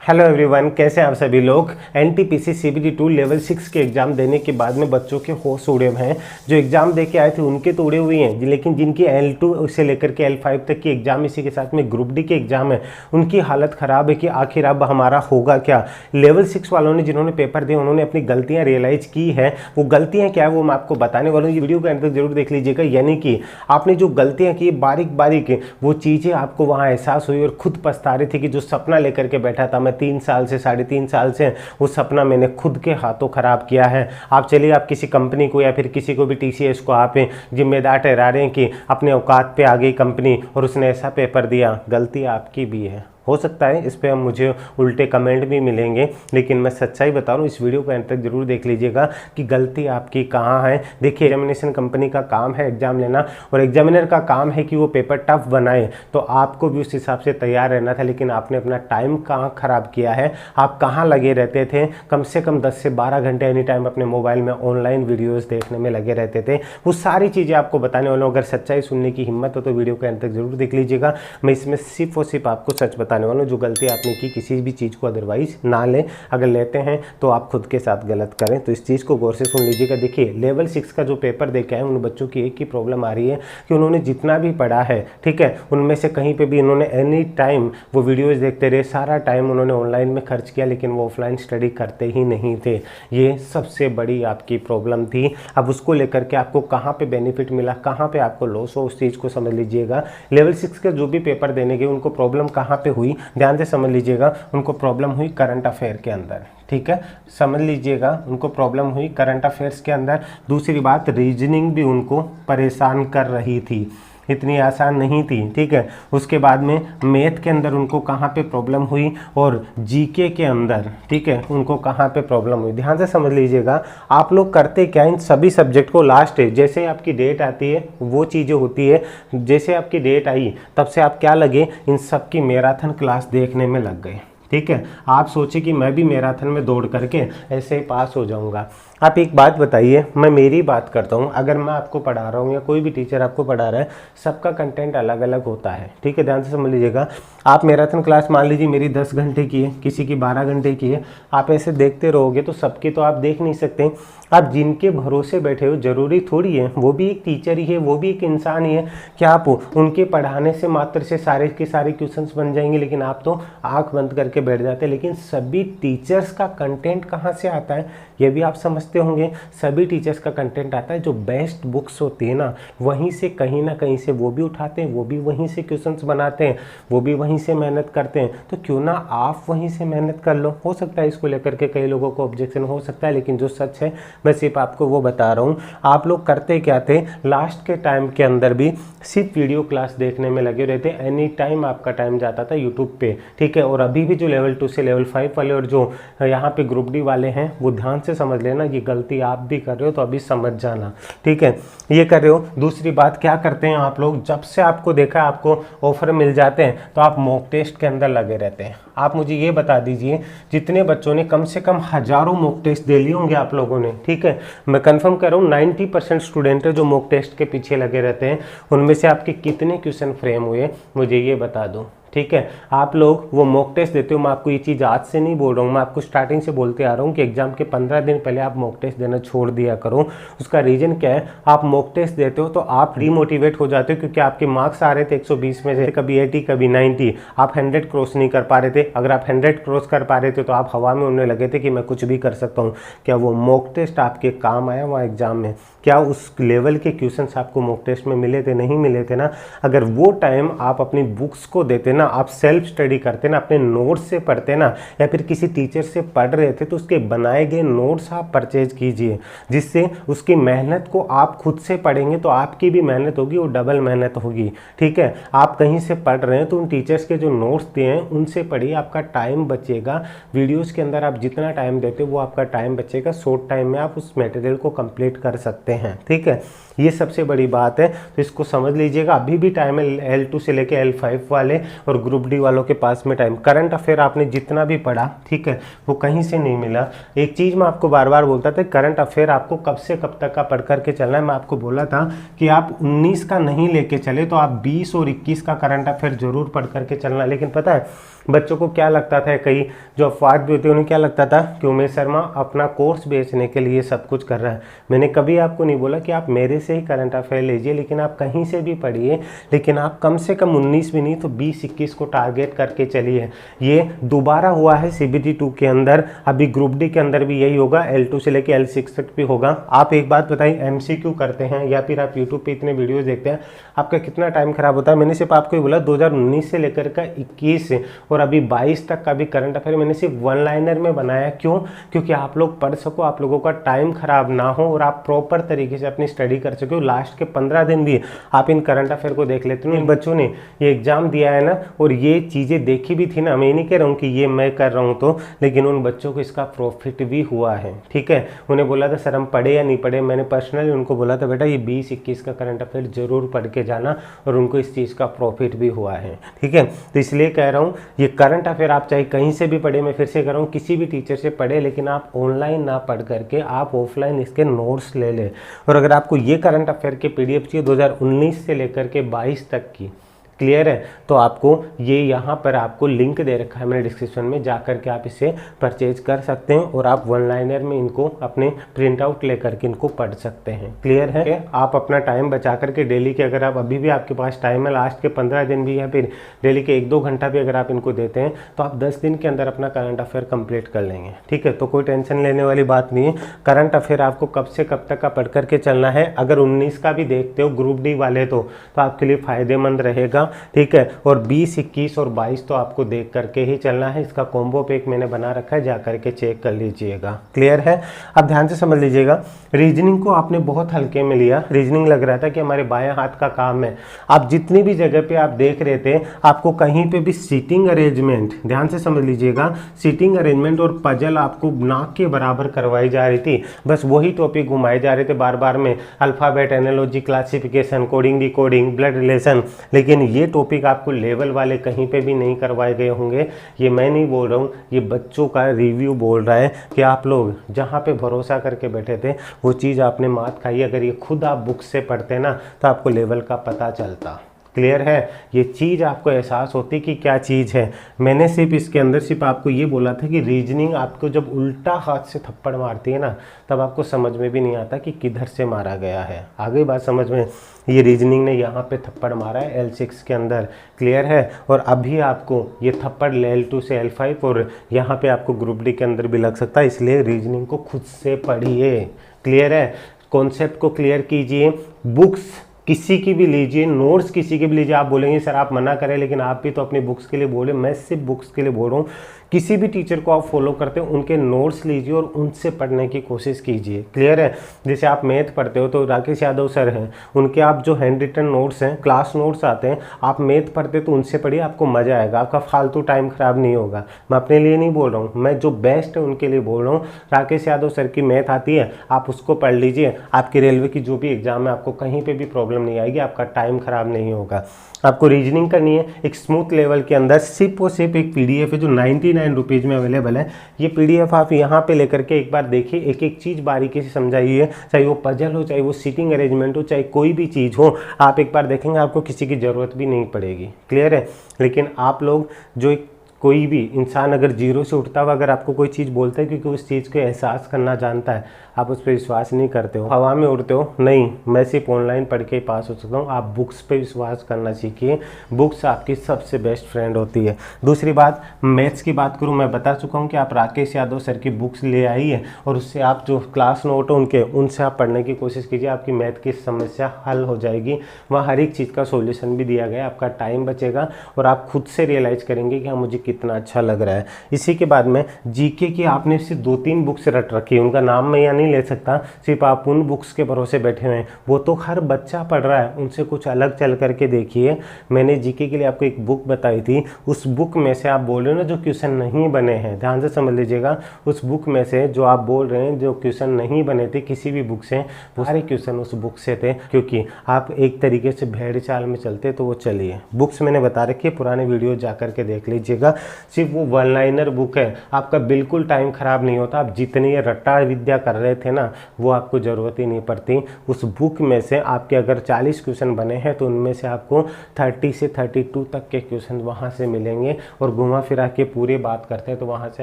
Hello everyone, कैसे हैं आप सभी लोग। एनटीपीसी CBT2 लेवल 6 के एग्ज़ाम देने के बाद में बच्चों के होश उड़े हुए हैं। जो एग्ज़ाम दे के आए थे उनके तो उड़े हुए हैं, लेकिन जिनकी L2 से लेकर के L5 तक की एग्ज़ाम, इसी के साथ में ग्रुप डी के एग्ज़ाम है, उनकी हालत ख़राब है कि आखिर अब हमारा होगा क्या। लेवल 6 वालों ने जिन्होंने पेपर दिए उन्होंने अपनी गलतियाँ रियलाइज़ की है। वो गलतियाँ क्या है वो मैं आपको बताने वाला हूँ। ये वीडियो को अंत तक जरूर देख लीजिएगा। यानी कि आपने जो गलतियाँ की बारीक बारीक वो चीज़ें आपको वहाँ एहसास हुई और खुद पछता रही थी कि जो सपना लेकर के बैठा था मैं 3 साल से 3.5 साल से, वो सपना मैंने खुद के हाथों खराब किया है। आप चलिए, आप किसी कंपनी को या फिर किसी को भी TCS को आप जिम्मेदार ठहरा रहे हैं कि अपने औकात पे आ गई कंपनी और उसने ऐसा पेपर दिया। गलती आपकी भी है। हो सकता है इस पे हम मुझे उल्टे कमेंट भी मिलेंगे, लेकिन मैं सच्चाई बता रहा हूँ। इस वीडियो को अंत तक जरूर देख लीजिएगा कि गलती आपकी कहाँ है। देखिए, एग्जामिनेशन कंपनी का काम है एग्जाम लेना, और एग्जामिनर का काम है कि वो पेपर टफ बनाए, तो आपको भी उस हिसाब से तैयार रहना था। लेकिन आपने अपना टाइम कहाँ ख़राब किया है, आप कहाँ लगे रहते थे। कम से कम 10 से 12 घंटे एनी टाइम अपने मोबाइल में ऑनलाइन वीडियोज़ देखने में लगे रहते थे। वो सारी चीज़ें आपको बताने वाला हूँ। अगर सच्चाई सुनने की हिम्मत हो तो वीडियो को अंत तक जरूर देख लीजिएगा। मैं इसमें सिर्फ और सिर्फ आपको सच बताने वाला हूँ। जो गलती आपने की, किसी भी चीज़ को अदरवाइज ना लें। अगर लेते हैं तो आप खुद के साथ गलत करें। तो इस चीज़ को गौर से सुन लीजिएगा। देखिए, लेवल 6 का जो पेपर दे के आए उन बच्चों की एक ही प्रॉब्लम आ रही है कि उन्होंने जितना भी पढ़ा है, ठीक है, उनमें से कहीं पे भी इन्होंने एनी टाइम वो वीडियोज़ देखते रहे, सारा टाइम उन्होंने ऑनलाइन में खर्च किया, लेकिन वो ऑफलाइन स्टडी करते ही नहीं थे। ये सबसे बड़ी आपकी प्रॉब्लम थी। अब उसको लेकर के आपको कहाँ पे बेनिफिट मिला, कहाँ पे आपको लॉस हो, उस चीज़ को समझ लीजिएगा। लेवल 6 के जो भी पेपर देने गए उनको प्रॉब्लम कहाँ पे हुई, ध्यान से समझ लीजिएगा। उनको प्रॉब्लम हुई करंट अफेयर के अंदर, ठीक है, समझ लीजिएगा। उनको प्रॉब्लम हुई करंट अफेयर्स के अंदर। दूसरी बात, रीजनिंग भी उनको परेशान कर रही थी, इतनी आसान नहीं थी, ठीक है। उसके बाद में मैथ के अंदर उनको कहाँ पे प्रॉब्लम हुई, और जीके के अंदर, ठीक है, उनको कहाँ पे प्रॉब्लम हुई। ध्यान से समझ लीजिएगा। आप लोग करते क्या, इन सभी सब्जेक्ट को लास्ट है, जैसे आपकी डेट आती है वो चीज़ें होती है। जैसे आपकी डेट आई तब से आप क्या लगे, इन सब की मैराथन क्लास देखने में लग गए, ठीक है। आप सोचे कि मैं भी मैराथन में दौड़ करके ऐसे ही पास हो जाऊंगा। आप एक बात बताइए, मैं मेरी बात करता हूँ। अगर मैं आपको पढ़ा रहा हूँ या कोई भी टीचर आपको पढ़ा रहा है, सबका कंटेंट अलग अलग होता है, ठीक है, ध्यान से समझ लीजिएगा। आप मैराथन क्लास मान लीजिए मेरी 10 घंटे की है, किसी की 12 घंटे की है। आप ऐसे देखते रहोगे तो सबकी तो आप देख नहीं सकते। आप जिनके भरोसे बैठे हो, जरूरी थोड़ी है वो भी एक टीचर ही है, वो भी एक इंसान ही है। क्या आप उनके पढ़ाने से मात्र से सारे के सारे क्वेश्चंस बन जाएंगे, लेकिन आप तो आंख बंद करके बैठ जाते हैं। लेकिन सभी टीचर्स का कंटेंट कहाँ से आता है ये भी आप समझते होंगे। सभी टीचर्स का कंटेंट आता है, जो बेस्ट बुक्स होती है ना, वहीं से कहीं ना कहीं से वो भी उठाते हैं, वो भी वहीं से क्वेश्चंस बनाते हैं, वो भी वहीं से मेहनत करते हैं। तो क्यों ना आप वहीं से मेहनत कर लो। हो सकता है इसको लेकर के कई लोगों को ऑब्जेक्शन हो सकता है, लेकिन जो सच है मैं सिर्फ आपको वो बता रहा हूँ। आप लोग करते क्या थे, लास्ट के टाइम के अंदर भी सिर्फ वीडियो क्लास देखने में लगे रहते। एनी टाइम आपका टाइम जाता था यूट्यूब पे, ठीक है। और अभी भी जो लेवल 2 से लेवल 5 वाले और जो यहाँ पे ग्रुप डी वाले हैं, वो ध्यान से समझ लेना, ये गलती आप भी कर रहे हो तो अभी समझ जाना, ठीक है, ये कर रहे हो। दूसरी बात, क्या करते हैं आप लोग, जब से आपको देखा आपको ऑफर मिल जाते हैं तो आप मॉक टेस्ट के अंदर लगे रहते हैं। आप मुझे ये बता दीजिए, जितने बच्चों ने कम से कम हजारों मॉक टेस्ट दे लिए होंगे आप लोगों ने, ठीक है, मैं कंफर्म कर रहा हूँ 90% स्टूडेंट है जो मॉक टेस्ट के पीछे लगे रहते हैं। उनमें से आपके कितने क्वेश्चन फ्रेम हुए मुझे ये बता दो, ठीक है। आप लोग वो मॉक टेस्ट देते हो, मैं आपको ये चीज़ आज से नहीं बोल रहा हूँ, मैं आपको स्टार्टिंग से बोलते आ रहा हूँ कि एग्जाम के 15 दिन पहले आप मॉक टेस्ट देना छोड़ दिया करो। उसका रीज़न क्या है, आप मॉक टेस्ट देते हो तो आप डीमोटिवेट हो जाते हो, क्योंकि आपके मार्क्स आ रहे थे 120 में से कभी 80 कभी 90, आप 100 क्रॉस नहीं कर पा रहे थे। अगर आप 100 क्रॉस कर पा रहे थे तो आप हवा में उड़ने लगे थे कि मैं कुछ भी कर सकता हूँ। क्या वो मॉक टेस्ट आपके काम आया वहाँ एग्जाम में? क्या उस लेवल के क्वेश्चन आपको मॉक टेस्ट में मिले थे? नहीं मिले थे ना। अगर वो टाइम आप अपनी बुक्स को देते ना, आप सेल्फ स्टडी करते ना, अपने नोट्स से पढ़ते ना, या फिर किसी टीचर से पढ़ रहे थे तो उसके बनाए गए नोट्स आप परचेज कीजिए, जिससे उसकी मेहनत को आप खुद से पढ़ेंगे तो आपकी भी मेहनत होगी और डबल मेहनत होगी, ठीक है। आप कहीं से पढ़ रहे हैं तो उन टीचर्स के जो नोट्स दिए हैं उनसे पढ़िए, आपका टाइम बचेगा। वीडियोस के अंदर आप जितना टाइम देते हो वो आपका टाइम बचेगा, शॉर्ट टाइम में आप उस मटेरियल को कंप्लीट कर सकते हैं, ठीक है। ये सबसे बड़ी बात है, तो इसको समझ लीजिएगा। अभी भी टाइम है L2 से लेके L5 वाले और ग्रुप डी वालों के पास में टाइम। करंट अफेयर आपने जितना भी पढ़ा, ठीक है, वो कहीं से नहीं मिला। एक चीज़ मैं आपको बार बार बोलता था, करंट अफेयर आपको कब से कब तक का पढ़ करके चलना है। मैं आपको बोला था कि आप 19 का नहीं लेके चले तो आप 20 और 21 का करंट अफेयर जरूर पढ़ करके चलना। लेकिन पता है बच्चों को क्या लगता था, कई जो अफवाह भी होती है उन्हें क्या लगता था कि उमेश शर्मा अपना कोर्स बेचने के लिए सब कुछ कर रहा है। मैंने कभी आपको नहीं बोला कि आप मेरे से ही करंट अफेयर लीजिए, लेकिन आप कहीं से भी पढ़िए, लेकिन आप कम से कम 19 भी नहीं तो 20-21 को टारगेट करके चलिए। ये दोबारा हुआ है CBT 2 के अंदर, अभी ग्रुप डी के अंदर भी यही होगा, L2 से लेके L6 तक भी होगा। आप एक बात बताइए, MCQ करते हैं या फिर आप यूट्यूब पे इतने वीडियो देखते हैं, आपका कितना टाइम खराब होता है। मैंने सिर्फ आपको बोला 2019 से लेकर का 21 और अभी 22 तक का भी करंट अफेयर मैंने सिर्फ वन लाइनर में बनाया। क्यों? क्योंकि आप लोग पढ़ सको, आप लोगों का टाइम खराब ना हो और आप प्रॉपर तरीके से अपनी स्टडी कर सको। लास्ट के 15 दिन भी आप इन करंट अफेयर को देख लेते हो। इन बच्चों ने ये एग्जाम दिया है ना, और ये चीज़ें देखी भी थी ना, मैं नहीं कह रहा हूँ कि ये मैं कर रहा हूँ तो, लेकिन उन बच्चों को इसका प्रॉफिट भी हुआ है। ठीक है, उन्हें बोला था सर हम पढ़े या नहीं पढ़े, मैंने पर्सनली उनको बोला था बेटा ये 20-21 का करंट अफेयर जरूर पढ़ के जाना, और उनको इस चीज़ का प्रॉफिट भी हुआ है। ठीक है, तो इसलिए कह रहा हूँ ये करंट अफेयर आप चाहे कहीं से भी पढ़े, मैं फिर से कह रहा हूँ किसी भी टीचर से पढ़े, लेकिन आप ऑनलाइन ना पढ़ करके आप ऑफलाइन इसके नोट्स ले लें। और अगर आपको ये करंट अफेयर के PDF चाहिए 2019 से लेकर के 22 तक की, क्लियर है, तो आपको ये यहाँ पर आपको लिंक दे रखा है मैंने डिस्क्रिप्शन में, जा करके आप इसे परचेज कर सकते हैं और आप वन लाइनर में इनको अपने प्रिंट आउट लेकर के इनको पढ़ सकते हैं। क्लियर है? आप अपना टाइम बचा करके डेली के, अगर आप अभी भी आपके पास टाइम है, लास्ट के 15 दिन भी या फिर डेली के 1-2 घंटा भी अगर आप इनको देते हैं तो आप 10 दिन के अंदर अपना करंट अफेयर कंप्लीट कर लेंगे। ठीक है, तो कोई टेंशन लेने वाली बात नहीं है। करंट अफेयर आपको कब से कब तक का पढ़ करके चलना है। अगर 19 का भी देखते हो ग्रुप डी वाले तो आपके लिए फायदेमंद रहेगा। ठीक है, और 20, 21 और 22 तो आपको देख करके ही चलना है। इसका कॉम्बो पैक मैंने बना रखा है, जा करके चेक कर लीजिएगा। क्लियर है? अब ध्यान से समझ लीजिएगा, रीजनिंग को आपने बहुत हल्के में लिया। रीजनिंग लग रहा था कि हमारे बाएं हाथ का काम है। आप जितनी भी जगह पे आप देख रहे थे, आपको कहीं पे भी सीटिंग अरेंजमेंट, ध्यान से समझ लीजिएगा, सीटिंग अरेंजमेंट और पजल आपको नाक के बराबर करवाई जा रही थी। बस वही टॉपिक घुमाए जा रहे थे बार बार में, alphabet, analogy, classification, coding, decoding, blood relation, लेकिन ये टॉपिक आपको लेवल वाले कहीं पे भी नहीं करवाए गए होंगे। ये मैं नहीं बोल रहा हूँ, ये बच्चों का रिव्यू बोल रहा है कि आप लोग जहाँ पे भरोसा करके बैठे थे वो चीज़ आपने मात खाई। अगर ये खुद आप बुक से पढ़ते ना तो आपको लेवल का पता चलता। क्लियर है? ये चीज़ आपको एहसास होती कि क्या चीज़ है। मैंने सिर्फ इसके अंदर सिर्फ आपको ये बोला था कि रीजनिंग आपको जब उल्टा हाथ से थप्पड़ मारती है ना, तब आपको समझ में भी नहीं आता कि किधर से मारा गया है। आगे बात समझ में, ये रीजनिंग ने यहाँ पे थप्पड़ मारा है L6 के अंदर। क्लियर है? और अभी आपको ये थप्पड़ L2 से L5 और यहाँ पे आपको ग्रुप डी के अंदर भी लग सकता है, इसलिए रीजनिंग को खुद से पढ़िए। क्लियर है? कॉन्सेप्ट को क्लियर कीजिए, बुक्स किसी की भी लीजिए, नोट्स किसी के भी लीजिए। आप बोलेंगे सर आप मना करें, लेकिन आप भी तो अपनी बुक्स के लिए बोले, मैं सिर्फ बुक्स के लिए बोल रहा हूँ। किसी भी टीचर को आप फॉलो करते हो उनके नोट्स लीजिए और उनसे पढ़ने की कोशिश कीजिए। क्लियर है? जैसे आप मैथ पढ़ते हो तो राकेश यादव सर हैं, उनके आप जो हैंड रिटन नोट्स हैं, क्लास नोट्स आते हैं, आप मैथ पढ़ते तो उनसे पढ़िए, आपको मज़ा आएगा, आपका फालतू टाइम खराब नहीं होगा। मैं अपने लिए नहीं बोल रहा हूँ, मैं जो बेस्ट है उनके लिए बोल रहा हूँ। राकेश यादव सर की मैथ आती है, आप उसको पढ़ लीजिए, आपकी रेलवे की जो भी एग्जाम है आपको कहीं पर भी प्रॉब्लम नहीं आएगी, आपका टाइम खराब नहीं होगा। आपको रीजनिंग करनी है एक स्मूथ लेवल के अंदर, सिर्फ और सिर्फ एक PDF है जो 99 रुपीज़ में अवेलेबल है। ये PDF आप यहाँ पे लेकर के एक बार देखिए, एक एक चीज़ बारीकी से समझाइए, चाहे वो पजल हो, चाहे वो सीटिंग अरेंजमेंट हो, चाहे कोई भी चीज़ हो, आप एक बार देखेंगे आपको किसी की ज़रूरत भी नहीं पड़ेगी। क्लियर है? लेकिन आप लोग जो कोई भी इंसान अगर जीरो से उठता हुआ अगर आपको कोई चीज़ बोलता है क्योंकि उस चीज़ को एहसास करना जानता है, आप उस पर विश्वास नहीं करते हो, हवा में उड़ते हो, नहीं मैं सिर्फ ऑनलाइन पढ़ के ही पास हो सकता हूँ। आप बुक्स पे विश्वास करना सीखिए, बुक्स आपकी सबसे बेस्ट फ्रेंड होती है। दूसरी बात, मैथ्स की बात करूँ, मैं बता चुका हूँ कि आप राकेश यादव सर की बुक्स ले आइए और उससे आप जो क्लास नोट हो उनसे आप पढ़ने की कोशिश कीजिए, आपकी मैथ की समस्या हल हो जाएगी। वहाँ हर एक चीज़ का सोल्यूशन भी दिया गया है, आपका टाइम बचेगा और आप खुद से रियलाइज करेंगे कि हाँ मुझे कितना अच्छा लग रहा है। इसी के बाद में जीके की आपने सिर्फ 2-3 बुक्स रट रखी है, उनका नाम मैं यहाँ नहीं ले सकता, सिर्फ आप उन बुक्स के भरोसे बैठे हुए हैं, वो तो हर बच्चा पढ़ रहा है, उनसे कुछ अलग चल करके देखिए। मैंने जीके के लिए आपको एक बुक बताई थी, उस बुक में से आप बोल रहे हो ना जो क्वेश्चन नहीं बने हैं, ध्यान से समझ लीजिएगा, उस बुक में से जो आप बोल रहे हैं जो क्वेश्चन नहीं बने थे किसी भी बुक से, वो सारे क्वेश्चन उस बुक से थे, क्योंकि आप एक तरीके से भेड़ चाल में चलते तो वो चलिए। बुक्स मैंने बता रखी है, पुराने वीडियो जा करके देख लीजिएगा। सिर्फ वो वन लाइनर बुक है, आपका बिल्कुल टाइम ख़राब नहीं होता। आप जितनी ये रट्टा विद्या कर रहे थे ना, वो आपको ज़रूरत ही नहीं पड़ती। उस बुक में से आपके अगर 40 क्वेश्चन बने हैं तो उनमें से आपको 30 से 32 तक के क्वेश्चन वहाँ से मिलेंगे, और घुमा फिरा के पूरी बात करते हैं तो वहाँ से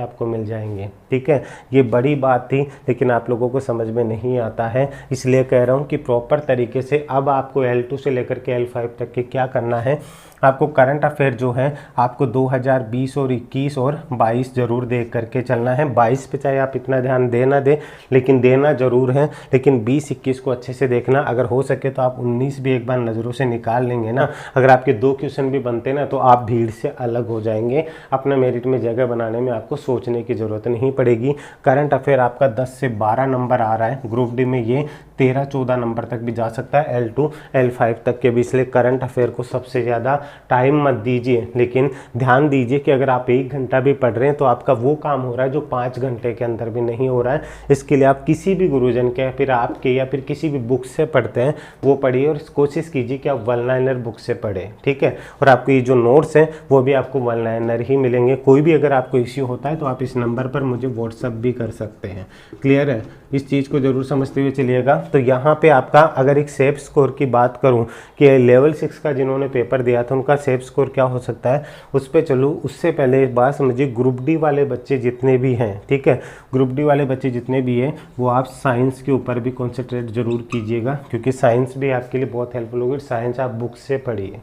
आपको मिल जाएंगे। ठीक है, ये बड़ी बात थी लेकिन आप लोगों को समझ में नहीं आता है, इसलिए कह रहा हूँ कि प्रॉपर तरीके से अब आपको L2 से लेकर के L5 तक के क्या करना है। आपको करंट अफेयर जो है आपको 2020 और 21 और 22 ज़रूर देख करके चलना है। 22 पे चाहे आप इतना ध्यान दे ना दे, लेकिन देना ज़रूर है। लेकिन 20-21 को अच्छे से देखना, अगर हो सके तो आप 19 भी एक बार नज़रों से निकाल लेंगे ना। अगर आपके 2 क्वेश्चन भी बनते ना तो आप भीड़ से अलग हो जाएंगे। अपना मेरिट में जगह बनाने में आपको सोचने की ज़रूरत नहीं पड़ेगी। करंट अफेयर आपका 10 से 12 नंबर आ रहा है, ग्रुप डी में ये 13-14 नंबर तक भी जा सकता है, L2 L5 तक के भी। इसलिए करंट अफेयर को सबसे ज़्यादा टाइम मत दीजिए, लेकिन ध्यान दीजिए कि अगर आप 1 घंटा भी पढ़ रहे हैं तो आपका वो काम हो रहा है जो 5 घंटे के अंदर भी नहीं हो रहा है। इसके लिए आप किसी भी गुरुजन के या फिर आपके या फिर किसी भी बुक से पढ़ते हैं वो पढ़िए, और कोशिश कीजिए कि आप वन लाइनर बुक से पढ़ें। ठीक है, और आपको ये जो नोट्स हैं वो भी आपको वन लाइनर ही मिलेंगे। कोई भी अगर आपको इश्यू होता है तो आप इस नंबर पर मुझे व्हाट्सअप भी कर सकते हैं। क्लियर है, इस चीज़ को जरूर समझते हुए चलिएगा। तो यहाँ पे आपका अगर एक सेफ स्कोर की बात करूँ कि लेवल 6 का जिन्होंने पेपर दिया था उनका सेफ स्कोर क्या हो सकता है, उस पर चलूँ उससे पहले एक बात समझिए। ग्रुप डी वाले बच्चे जितने भी हैं, ठीक है, ग्रुप डी वाले बच्चे जितने भी हैं वो आप साइंस के ऊपर भी कॉन्सेंट्रेट जरूर कीजिएगा, क्योंकि साइंस भी आपके लिए बहुत हेल्पफुल होगी। साइंस आप बुक से पढ़िए।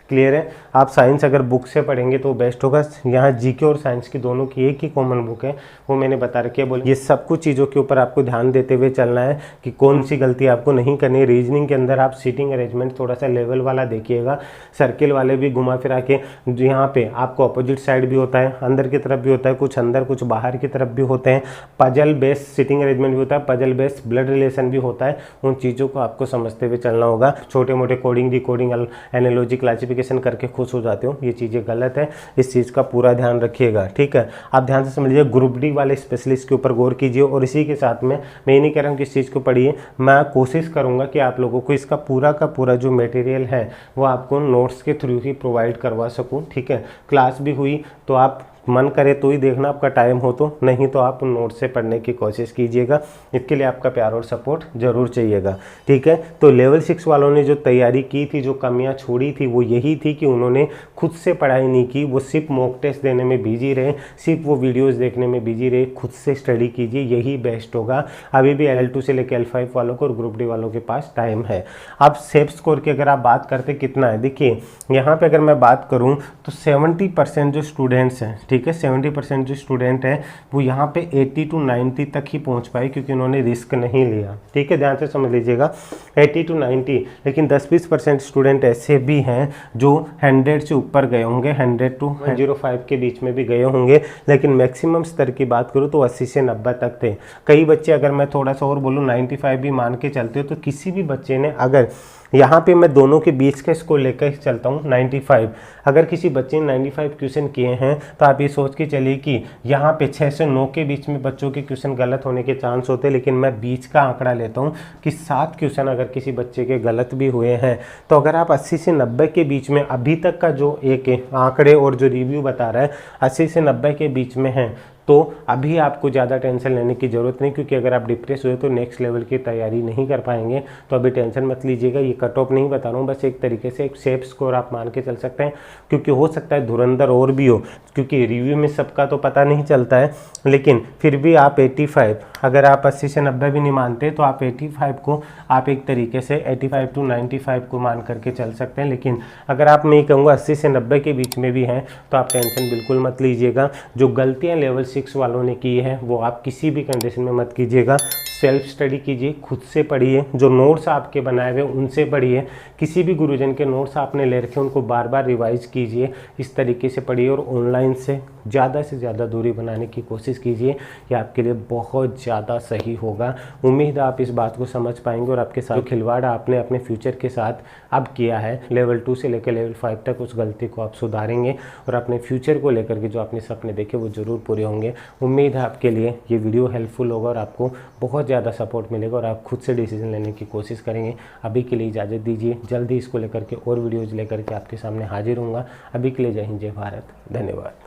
क्लियर है, आप साइंस अगर बुक से पढ़ेंगे तो बेस्ट होगा। यहाँ जीके और साइंस की दोनों की एक ही कॉमन बुक है, वो मैंने बता रखी है। बोले ये सब कुछ चीज़ों के ऊपर आपको ध्यान देते हुए चलना है कि कौन सी गलती आपको नहीं करनी है। रीजनिंग के अंदर आप सीटिंग अरेंजमेंट थोड़ा सा लेवल वाला देखिएगा, सर्किल वाले भी घुमा फिरा के। यहाँ पे आपको अपोजिट साइड भी होता है, अंदर की तरफ भी होता है, कुछ अंदर कुछ बाहर की तरफ भी होते हैं। पजल बेस्ड सीटिंग अरेंजमेंट भी होता है, पजल बेस्ड ब्लड रिलेशन भी होता है। उन चीज़ों को आपको समझते हुए चलना होगा। छोटे मोटे कोडिंग, डिकोडिंग, एनालॉजी, क्लासिफिकेशन करके खुश हो जाते हो, ये चीज़ें गलत है। इस चीज़ का पूरा ध्यान रखिएगा। ठीक है, आप ध्यान से समझिए, ग्रुप डी वाले स्पेशलिस्ट के ऊपर गौर कीजिए। और इसी के साथ में मैं ये नहीं कह रहा हूँ कि इस चीज़ को पढ़िए, मैं कोशिश करूँगा कि आप लोगों को इसका पूरा का पूरा जो मटेरियल है वो आपको नोट्स के थ्रू ही प्रोवाइड करवा सकूँ। ठीक है, क्लास भी हुई तो आप मन करे तो ही देखना, आपका टाइम हो तो, नहीं तो आप नोट से पढ़ने की कोशिश कीजिएगा। इसके लिए आपका प्यार और सपोर्ट जरूर चाहिएगा। ठीक है, तो लेवल 6 वालों ने जो तैयारी की थी, जो कमियां छोड़ी थी, वो यही थी कि उन्होंने खुद से पढ़ाई नहीं की। वो सिर्फ मॉक टेस्ट देने में बिजी रहे, सिर्फ वो वीडियोस देखने में बिजी रहे। खुद से स्टडी कीजिए, यही बेस्ट होगा। अभी भी L2 से लेकर L5 वालों को और ग्रुप डी वालों के पास टाइम है। अब सेफ स्कोर की अगर आप बात करते कितना है, देखिए यहाँ पे अगर मैं बात करूँ तो 70% जो स्टूडेंट्स हैं, ठीक है, 70% जो स्टूडेंट है वो यहाँ पे 80 to 90 तक ही पहुँच पाए, क्योंकि उन्होंने रिस्क नहीं लिया। ठीक है, ध्यान से समझ लीजिएगा, 80 to 90। लेकिन 10-20% स्टूडेंट ऐसे भी हैं जो 100 से ऊपर गए होंगे, 100 to 105 के बीच में भी गए होंगे। लेकिन मैक्सिमम स्तर की बात करूँ तो 80 से 90 तक थे। कई बच्चे, अगर मैं थोड़ा सा और बोलूँ 95 भी मान के चलते हो, तो किसी भी बच्चे ने, अगर यहाँ पे मैं दोनों के बीच का स्कोर लेकर चलता हूँ 95, अगर किसी बच्चे ने 95 क्वेश्चन किए हैं तो आप ये सोच के चलिए कि यहाँ पे 6 से 9 के बीच में बच्चों के क्वेश्चन गलत होने के चांस होते हैं। लेकिन मैं बीच का आंकड़ा लेता हूँ कि 7 क्वेश्चन अगर किसी बच्चे के गलत भी हुए हैं, तो अगर आप 80 से 90 के बीच में, अभी तक का जो एक आंकड़े और जो रिव्यू बता रहा है 80 से 90 के बीच में है, तो अभी आपको ज़्यादा टेंशन लेने की ज़रूरत नहीं, क्योंकि अगर आप डिप्रेस हुए तो नेक्स्ट लेवल की तैयारी नहीं कर पाएंगे। तो अभी टेंशन मत लीजिएगा। ये कट ऑफ नहीं बता रहा हूँ, बस एक तरीके से एक सेफ स्कोर आप मान के चल सकते हैं, क्योंकि हो सकता है धुरंधर और भी हो, क्योंकि रिव्यू में सबका तो पता नहीं चलता है। लेकिन फिर भी आप 85, अगर आप 80 से 90 भी नहीं मानते तो आप 85 को आप एक तरीके से 85 to 95 को मान करके चल सकते हैं। लेकिन अगर आप, मैं कहूँगा 80 से 90 के बीच में भी हैं तो आप टेंशन बिल्कुल मत लीजिएगा। जो गलतियाँ लेवल 6 वालों ने की है वो आप किसी भी कंडीशन में मत कीजिएगा। सेल्फ स्टडी कीजिए, खुद से पढ़िए, जो नोट्स आपके बनाए हुए उनसे पढ़िए। किसी भी गुरुजन के नोट्स आपने ले रखे उनको बार बार रिवाइज कीजिए, इस तरीके से पढ़िए। और ऑनलाइन से ज़्यादा दूरी बनाने की कोशिश कीजिए, ये आपके लिए बहुत ज़्यादा सही होगा। उम्मीद है आप इस बात को समझ पाएंगे और आपके साथ जो खिलवाड़ आपने अपने फ्यूचर के साथ अब किया है लेवल 2 से लेकर लेवल 5 तक, उस गलती को आप सुधारेंगे और अपने फ्यूचर को लेकर के जो आपने सपने देखे वो ज़रूर पूरे होंगे। उम्मीद है आपके लिए ये वीडियो हेल्पफुल होगा और आपको बहुत ज़्यादा सपोर्ट मिलेगा और आप खुद से डिसीजन लेने की कोशिश करेंगे। अभी के लिए इजाज़त दीजिए, जल्दी इसको लेकर के और वीडियोज़ लेकर के आपके सामने हाजिर होऊंगा। अभी के लिए जय हिंद, जय भारत, धन्यवाद।